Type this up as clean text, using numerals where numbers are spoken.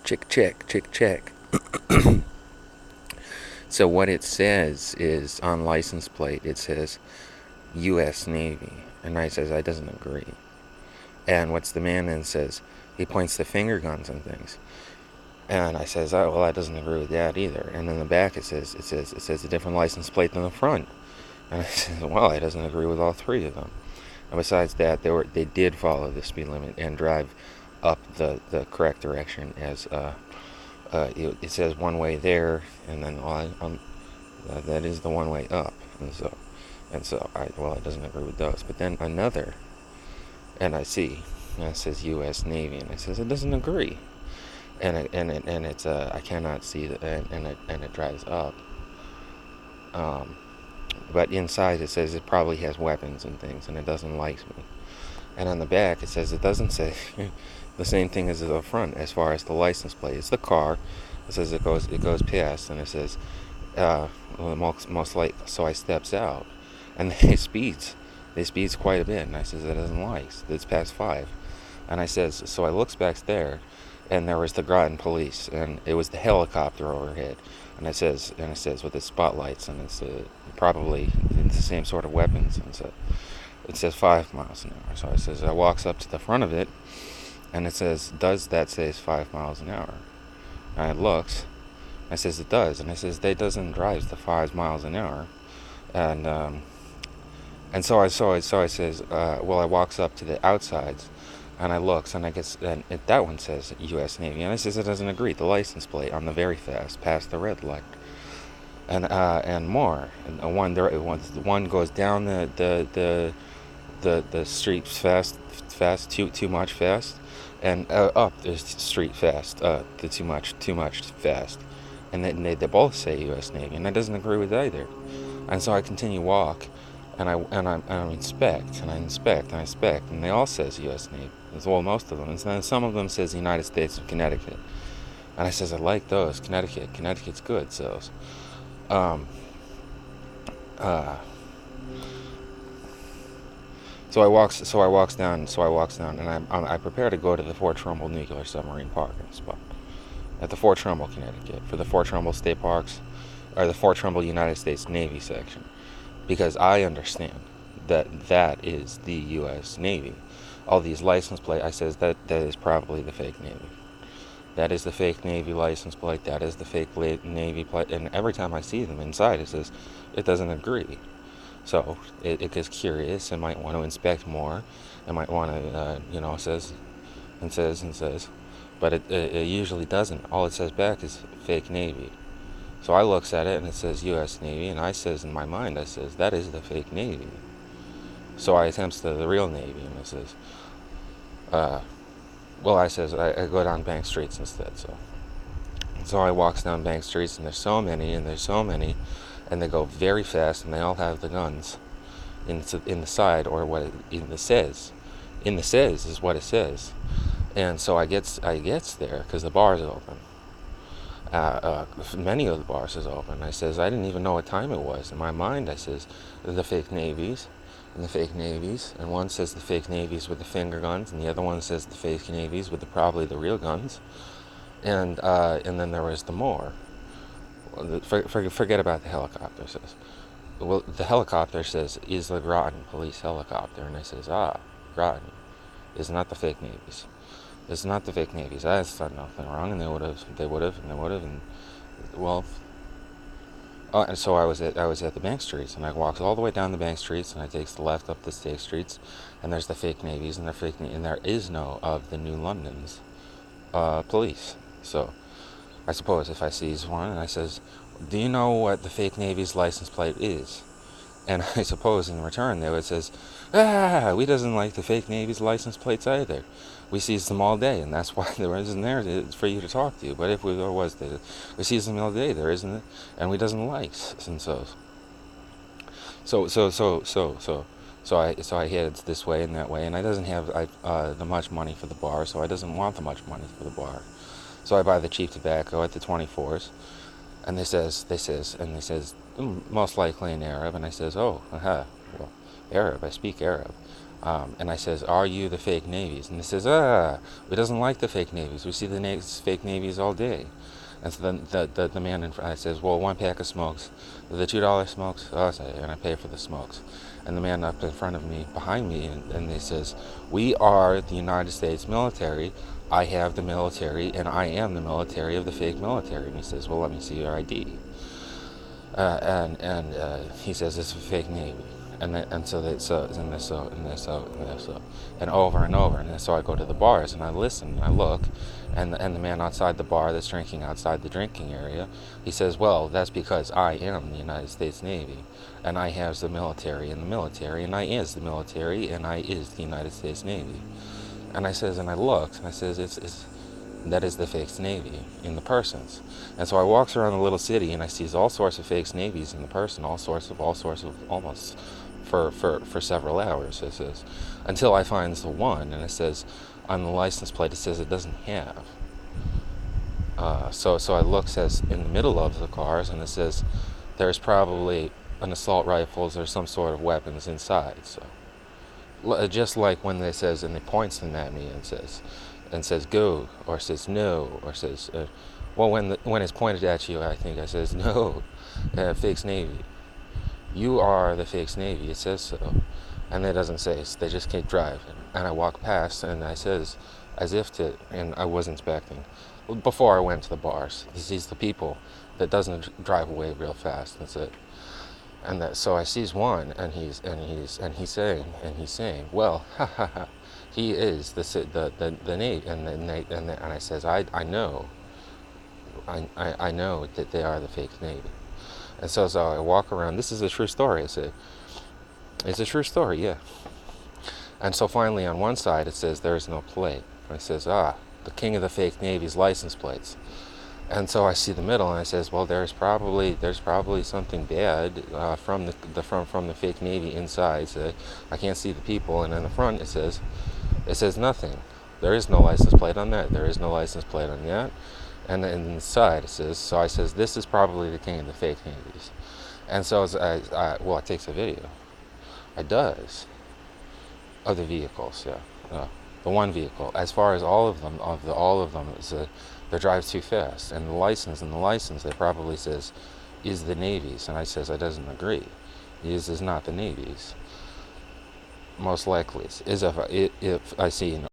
Check. So what it says is on license plate, it says U.S. Navy, and I says I doesn't agree. And what's the man then says? He points the finger guns and things, and I says, oh well, I doesn't agree with that either. And in the back it says a different license plate than the front, and I says, well, I doesn't agree with all three of them. And besides that, they did follow the speed limit and drive up the correct direction as it says one way there, and then that is the one way up, and so it doesn't agree with those. But then another, and I see, and it says U.S. Navy, and it says it doesn't agree, and it's I cannot see and it drives up, um, but inside it says it probably has weapons and things, and it doesn't like me. And on the back it says it doesn't say the same thing as the front as far as the license plate. It's the car. It says it goes past, and it says well, most like. So I steps out, and they speeds quite a bit, and I says it doesn't like. It's past 5, and I says so I looks back there, and there was the Groton police, and it was the helicopter overhead, and it says with its spotlights, and it's probably the same sort of weapons, and so it says 5 miles an hour. So I walks up to the front of it, and it says, does that say 5 miles an hour? And it looks. I says it does, and I says they doesn't drive the 5 miles an hour, and so I says, well, I walks up to the outsides, and I looks, and I guess that one says U.S. Navy, and I says it doesn't agree. The license plate on the very fast past the red light, and more, and one goes down the street fast too much fast, and up the street fast the too much fast, and then they both say U.S. Navy, and I doesn't agree with either. And so I continue walk, and I inspect, and I inspect, and I inspect, and they all says U.S. Navy. Well, most of them, and then some of them says United States of Connecticut, and I says I like those. Connecticut's good. Um, uh, so I walks down, and I prepare to go to the Fort Trumbull Nuclear Submarine Parking spot at the Fort Trumbull, Connecticut, for the Fort Trumbull State Parks, or the Fort Trumbull United States Navy section, because I understand that is the U.S. Navy. All these license plates, I says that is probably the fake Navy. That is the fake Navy license plate. That is the fake Navy plate. And every time I see them inside, it says it doesn't agree. So it gets curious and might want to inspect more. It might want to, says, but it usually doesn't. All it says back is fake Navy. So I looks at it, and it says U.S. Navy, and I says in my mind, I says that is the fake Navy. So I attempts the real Navy, and it says, well, I says I go down Bank Streets instead. So I walks down Bank Streets, and there's so many, and they go very fast, and they all have the guns in the side, or what in the says. In the says is what it says. And so I gets there because the bar's open. Many of the bars is open. I says I didn't even know what time it was. In my mind, I says the fake navies, and one says the fake navies with the finger guns, and the other one says the fake navies with probably the real guns, and then there was the more. Forget about the helicopter. Says, well, the helicopter says is the Groton police helicopter, and I says Groton is not the fake navies. It's not the fake navies. I done nothing wrong, and they would have, and well, and so I was at the Bank Streets, and I walks all the way down the Bank Streets, and I takes the left up the State Streets, and there's the fake navies, and there is no of the New London's police. So I suppose if I sees one, and I says, do you know what the fake navy's license plate is? And I suppose in return they would says, we doesn't like the fake Navy's license plates either. We sees them all day, and that's why there isn't there for you to talk to. But if there was, we sees them all day. There isn't, and we doesn't like, and so I heads this way and that way, and I doesn't have the much money for the bar, so I doesn't want the much money for the bar. So I buy the cheap tobacco at the 24s, and they says, most likely an Arab, and I says, well, Arab, I speak Arab. And I says, are you the fake navies? And he says, we doesn't like the fake navies. We see the fake navies all day. And so then the man in front, I says, well, one pack of smokes, the $2 smokes, oh, and I pay for the smokes. And the man up in front of me, behind me, and they says, we are the United States military. I have the military, and I am the military of the fake military. And he says, well, let me see your ID. And he says it's a fake navy, and so they so and this so and this so and this so and over and over, and so I go to the bars and I listen and I look, and the man outside the bar that's drinking outside the drinking area, he says, well, that's because I am the United States Navy, and I has the military and the military, and I is the military, and I is the United States Navy. And I says, and I looked and I says, it's that is the fake navy in the persons. And so I walks around the little city and I sees all sorts of fake navies in the person, all sorts of almost for several hours, it says, until I finds the one, and it says on the license plate, it says it doesn't have. So I look, says in the middle of the cars, and it says there's probably an assault rifles or some sort of weapons inside. So just like when they says, and they points them at me and says go, or says no, or says well, when it's pointed at you, I think I says no, fake navy, you are the fake navy, it says so. And it doesn't say, they just keep driving, and I walk past and I says, as if to, and I was inspecting before I went to the bars, he sees the people that doesn't drive away real fast, that's it. And that, so I sees one, and he's saying, well, ha ha ha, he is the Navy, and I says, I know, I know that they are the fake Navy. And so I walk around. This is a true story. I say, it's a true story, yeah. And so finally, on one side it says there is no plate. And I says, the king of the fake Navy's license plates. And so I see the middle, and I says, well, there's probably something bad from the fake Navy inside. So I can't see the people, and in the front it says nothing. There is no license plate on that. There is no license plate on that. And then inside it says, so I says, this is probably the king of the fake Navies. And so well, it takes a video. It does of the vehicles, yeah. The one vehicle, as far as all of them, is they drive too fast, and the license they probably says is the Navy's, and I says I doesn't agree. Is not the Navy's. Most likely is if I see